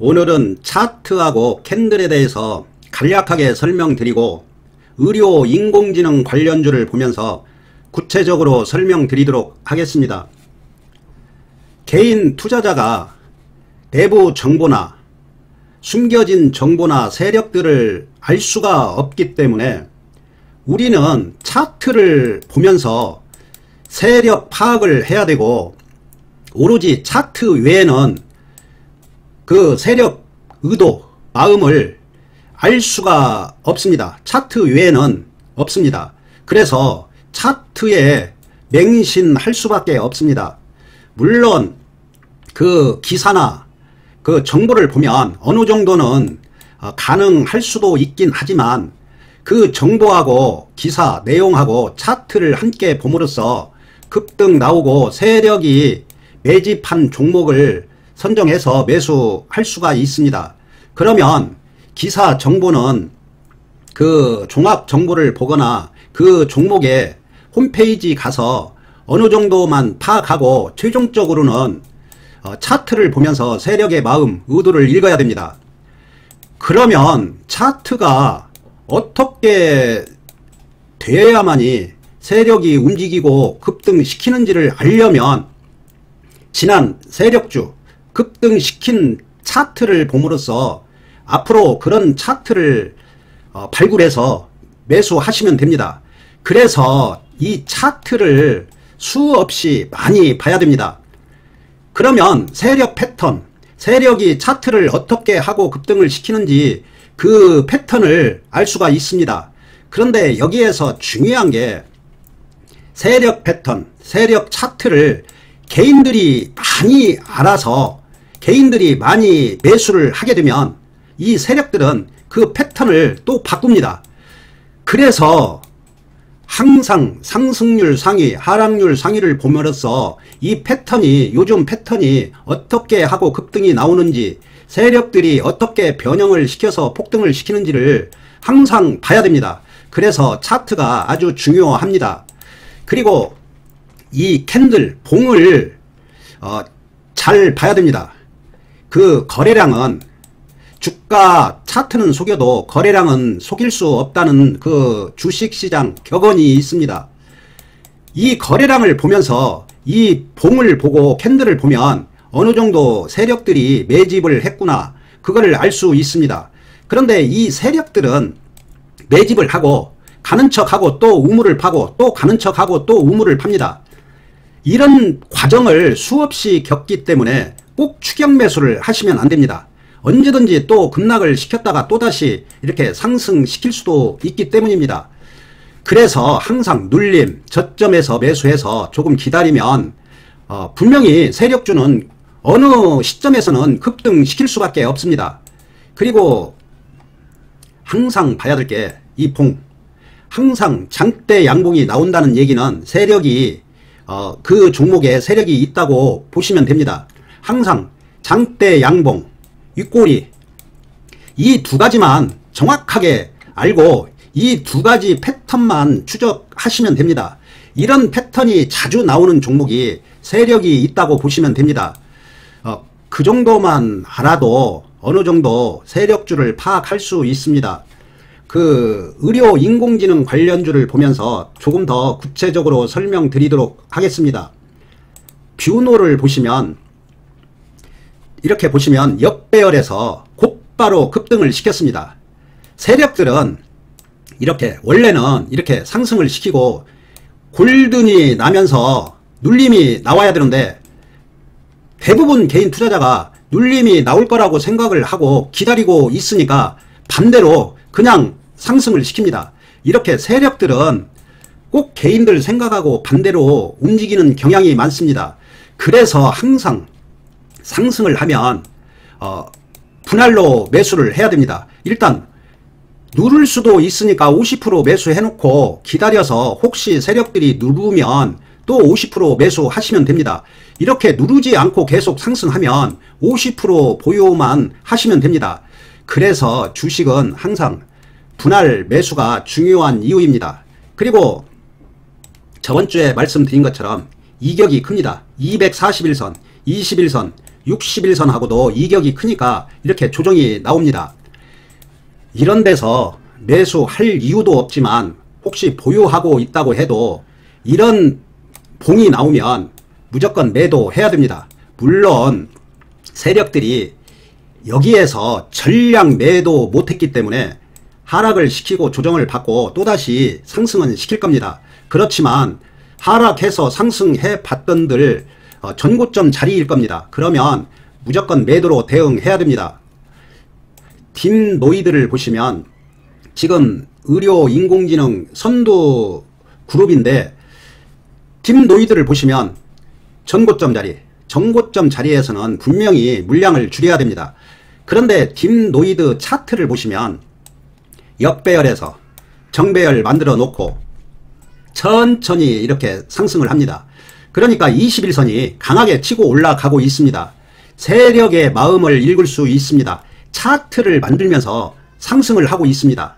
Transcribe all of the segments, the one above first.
오늘은 차트하고 캔들에 대해서 간략하게 설명드리고 의료 인공지능 관련주를 보면서 구체적으로 설명드리도록 하겠습니다. 개인 투자자가 내부 정보나 숨겨진 정보나 세력들을 알 수가 없기 때문에 우리는 차트를 보면서 세력 파악을 해야 되고, 오로지 차트 외에는 그 세력 의도, 마음을 알 수가 없습니다. 차트 외에는 없습니다. 그래서 차트에 맹신할 수밖에 없습니다. 물론 그 기사나 그 정보를 보면 어느 정도는 가능할 수도 있긴 하지만, 그 정보하고 기사 내용하고 차트를 함께 봄으로써 급등 나오고 세력이 매집한 종목을 선정해서 매수할 수가 있습니다. 그러면 기사 정보는 그 종합 정보를 보거나 그 종목의 홈페이지 가서 어느 정도만 파악하고 최종적으로는 차트를 보면서 세력의 마음, 의도를 읽어야 됩니다. 그러면 차트가 어떻게 되어야만이 세력이 움직이고 급등시키는지를 알려면 지난 세력주 급등시킨 차트를 봄으로써 앞으로 그런 차트를 발굴해서 매수하시면 됩니다. 그래서 이 차트를 수없이 많이 봐야 됩니다. 그러면 세력 패턴, 세력이 차트를 어떻게 하고 급등을 시키는지 그 패턴을 알 수가 있습니다. 그런데 여기에서 중요한 게 세력 패턴, 세력 차트를 개인들이 많이 알아서 개인들이 많이 매수를 하게 되면 이 세력들은 그 패턴을 또 바꿉니다. 그래서 항상 상승률 상위, 하락률 상위를 보면서 이 패턴이, 요즘 패턴이 어떻게 하고 급등이 나오는지, 세력들이 어떻게 변형을 시켜서 폭등을 시키는지를 항상 봐야 됩니다. 그래서 차트가 아주 중요합니다. 그리고 이 캔들, 봉을 잘 봐야 됩니다. 그 거래량은, 주가 차트는 속여도 거래량은 속일 수 없다는 그 주식시장 격언이 있습니다. 이 거래량을 보면서 이 봉을 보고 캔들을 보면 어느 정도 세력들이 매집을 했구나, 그거를 알 수 있습니다. 그런데 이 세력들은 매집을 하고 가는 척하고 또 우물을 파고 또 가는 척하고 또 우물을 팝니다. 이런 과정을 수없이 겪기 때문에 꼭 추격 매수를 하시면 안 됩니다. 언제든지 또 급락을 시켰다가 또다시 이렇게 상승시킬 수도 있기 때문입니다. 그래서 항상 눌림, 저점에서 매수해서 조금 기다리면 분명히 세력주는 어느 시점에서는 급등시킬 수밖에 없습니다. 그리고 항상 봐야 될 게 이 봉, 항상 장대 양봉이 나온다는 얘기는 세력이 그 종목에 세력이 있다고 보시면 됩니다. 항상 장대 양봉, 윗꼬리, 이 두 가지만 정확하게 알고 이 두 가지 패턴만 추적하시면 됩니다. 이런 패턴이 자주 나오는 종목이 세력이 있다고 보시면 됩니다. 그 정도만 알아도 어느 정도 세력주를 파악할 수 있습니다. 그 의료 인공지능 관련주를 보면서 조금 더 구체적으로 설명드리도록 하겠습니다. 뷰노를 보시면, 이렇게 보시면 역배열에서 곧바로 급등을 시켰습니다. 세력들은 이렇게 원래는 이렇게 상승을 시키고 골든이 나면서 눌림이 나와야 되는데, 대부분 개인 투자자가 눌림이 나올 거라고 생각을 하고 기다리고 있으니까 반대로 그냥 상승을 시킵니다. 이렇게 세력들은 꼭 개인들 생각하고 반대로 움직이는 경향이 많습니다. 그래서 항상 상승을 하면 분할로 매수를 해야 됩니다. 일단 누를 수도 있으니까 50% 매수해놓고 기다려서 혹시 세력들이 누르면 또 50% 매수하시면 됩니다. 이렇게 누르지 않고 계속 상승하면 50% 보유만 하시면 됩니다. 그래서 주식은 항상 분할 매수가 중요한 이유입니다. 그리고 저번주에 말씀드린 것처럼 이격이 큽니다. 241선, 21선, 61선하고도 이격이 크니까 이렇게 조정이 나옵니다. 이런 데서 매수할 이유도 없지만 혹시 보유하고 있다고 해도 이런 봉이 나오면 무조건 매도해야 됩니다. 물론 세력들이 여기에서 전량 매도 못했기 때문에 하락을 시키고 조정을 받고 또다시 상승은 시킬 겁니다. 그렇지만 하락해서 상승해 봤던들 전고점 자리일 겁니다. 그러면 무조건 매도로 대응해야 됩니다. 딥노이드를 보시면 지금 의료 인공지능 선두 그룹인데 딥노이드를 보시면 전고점 자리, 정고점 자리에서는 분명히 물량을 줄여야 됩니다. 그런데 딥노이드 차트를 보시면 역배열에서 정배열 만들어 놓고 천천히 이렇게 상승을 합니다. 그러니까 21선이 강하게 치고 올라가고 있습니다. 세력의 마음을 읽을 수 있습니다. 차트를 만들면서 상승을 하고 있습니다.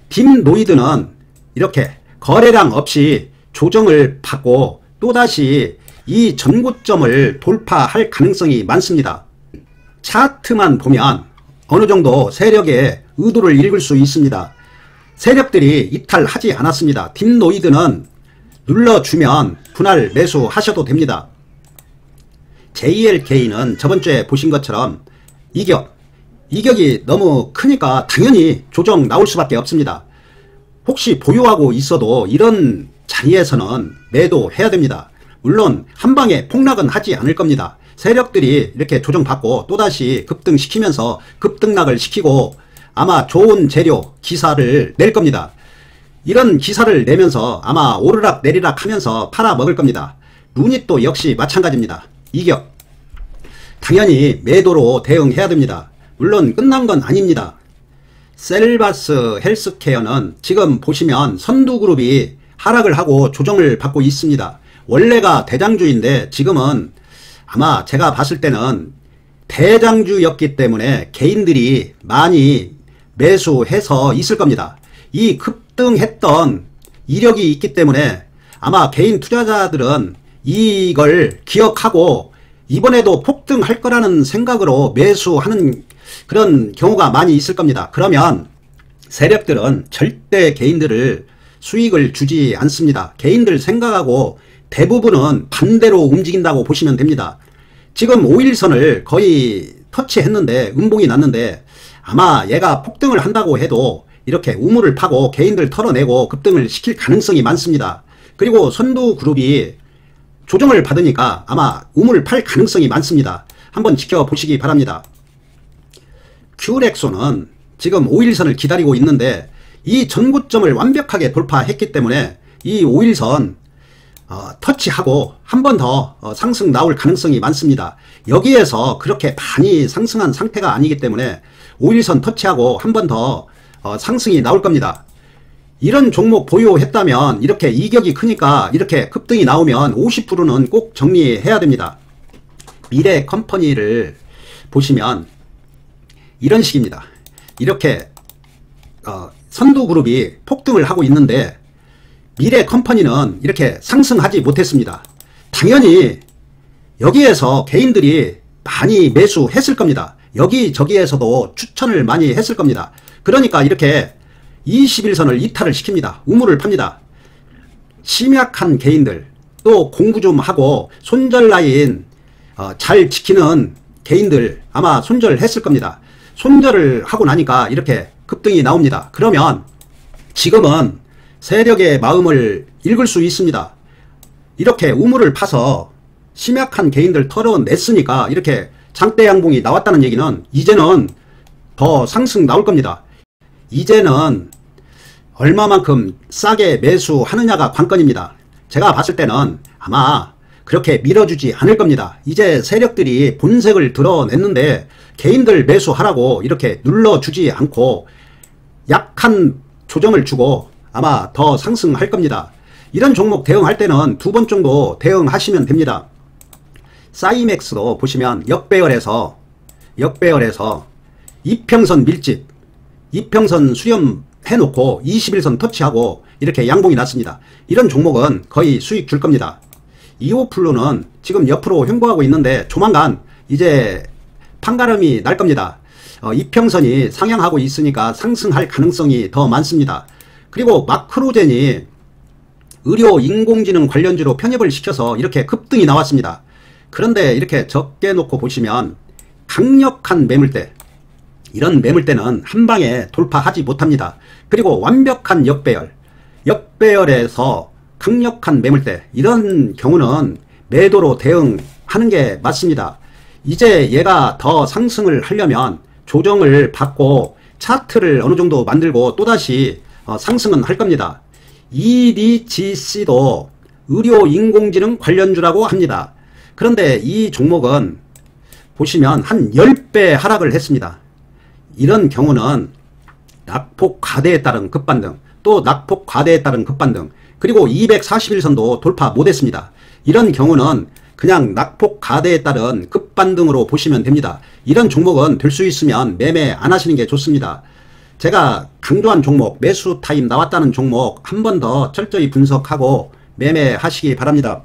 딥노이드는 이렇게 거래량 없이 조정을 받고 또다시 이 전고점을 돌파할 가능성이 많습니다. 차트만 보면 어느 정도 세력의 의도를 읽을 수 있습니다. 세력들이 이탈하지 않았습니다. 딥노이드는 눌러주면 분할 매수하셔도 됩니다. JLK는 저번주에 보신 것처럼 이격이 너무 크니까 당연히 조정 나올 수밖에 없습니다. 혹시 보유하고 있어도 이런 자리에서는 매도해야 됩니다. 물론 한방에 폭락은 하지 않을 겁니다. 세력들이 이렇게 조정받고 또다시 급등시키면서 급등락을 시키고 아마 좋은 재료 기사를 낼 겁니다. 이런 기사를 내면서 아마 오르락 내리락 하면서 팔아먹을 겁니다. 루닛도 역시 마찬가지입니다. 이격 당연히 매도로 대응해야 됩니다. 물론 끝난 건 아닙니다. 셀바스 헬스케어는 지금 보시면 선두그룹이 하락을 하고 조정을 받고 있습니다. 원래가 대장주인데 지금은 아마 제가 봤을 때는 대장주였기 때문에 개인들이 많이 매수해서 있을 겁니다. 이 급등했던 이력이 있기 때문에 아마 개인 투자자들은 이걸 기억하고 이번에도 폭등할 거라는 생각으로 매수하는 그런 경우가 많이 있을 겁니다. 그러면 세력들은 절대 개인들을 수익을 주지 않습니다. 개인들 생각하고 대부분은 반대로 움직인다고 보시면 됩니다. 지금 5일선을 거의 터치했는데 음봉이 났는데 아마 얘가 폭등을 한다고 해도 이렇게 우물을 파고 개인들 털어내고 급등을 시킬 가능성이 많습니다. 그리고 선두그룹이 조정을 받으니까 아마 우물을 팔 가능성이 많습니다. 한번 지켜보시기 바랍니다. 큐렉소는 지금 5일선을 기다리고 있는데 이 전고점을 완벽하게 돌파했기 때문에 이 5일선 터치하고 한 번 더 상승 나올 가능성이 많습니다. 여기에서 그렇게 많이 상승한 상태가 아니기 때문에 5일선 터치하고 한 번 더 상승이 나올 겁니다. 이런 종목 보유했다면 이렇게 이격이 크니까 이렇게 급등이 나오면 50%는 꼭 정리해야 됩니다. 미래 컴퍼니를 보시면 이런 식입니다. 이렇게 선두그룹이 폭등을 하고 있는데 미래 컴퍼니는 이렇게 상승하지 못했습니다. 당연히 여기에서 개인들이 많이 매수했을 겁니다. 여기저기에서도 추천을 많이 했을 겁니다. 그러니까 이렇게 21선을 이탈을 시킵니다. 우물을 팝니다. 심약한 개인들 또 공부 좀 하고 손절 라인 잘 지키는 개인들 아마 손절했을 겁니다. 손절을 하고 나니까 이렇게 급등이 나옵니다. 그러면 지금은 세력의 마음을 읽을 수 있습니다. 이렇게 우물을 파서 심약한 개인들 털어냈으니까 이렇게 장대 양봉이 나왔다는 얘기는 이제는 더 상승 나올 겁니다. 이제는 얼마만큼 싸게 매수하느냐가 관건입니다. 제가 봤을 때는 아마 그렇게 밀어주지 않을 겁니다. 이제 세력들이 본색을 드러냈는데 개인들 매수하라고 이렇게 눌러주지 않고 약한 조정을 주고 아마 더 상승할 겁니다. 이런 종목 대응할 때는 두 번 정도 대응하시면 됩니다. 사이맥스도 보시면 역배열에서 이평선 밀집, 이평선 수렴해놓고 21선 터치하고 이렇게 양봉이 났습니다. 이런 종목은 거의 수익 줄 겁니다. 이오플루는 지금 옆으로 횡보하고 있는데 조만간 이제 판가름이 날 겁니다. 이평선이 상향하고 있으니까 상승할 가능성이 더 많습니다. 그리고 마크로젠이 의료 인공지능 관련주로 편입을 시켜서 이렇게 급등이 나왔습니다. 그런데 이렇게 적게 놓고 보시면 강력한 매물대, 이런 매물대는 한 방에 돌파하지 못합니다. 그리고 완벽한 역배열에서 강력한 매물대, 이런 경우는 매도로 대응하는 게 맞습니다. 이제 얘가 더 상승을 하려면 조정을 받고 차트를 어느 정도 만들고 또다시 상승은 할 겁니다. EDGC도 의료 인공지능 관련주라고 합니다. 그런데 이 종목은 보시면 한 10배 하락을 했습니다. 이런 경우는 낙폭 과대에 따른 급반등, 또 낙폭 과대에 따른 급반등, 그리고 241선도 돌파 못했습니다. 이런 경우는 그냥 낙폭 과대에 따른 급반등으로 보시면 됩니다. 이런 종목은 될 수 있으면 매매 안 하시는 게 좋습니다. 제가 강조한 종목, 매수 타임 나왔다는 종목 한 번 더 철저히 분석하고 매매하시기 바랍니다.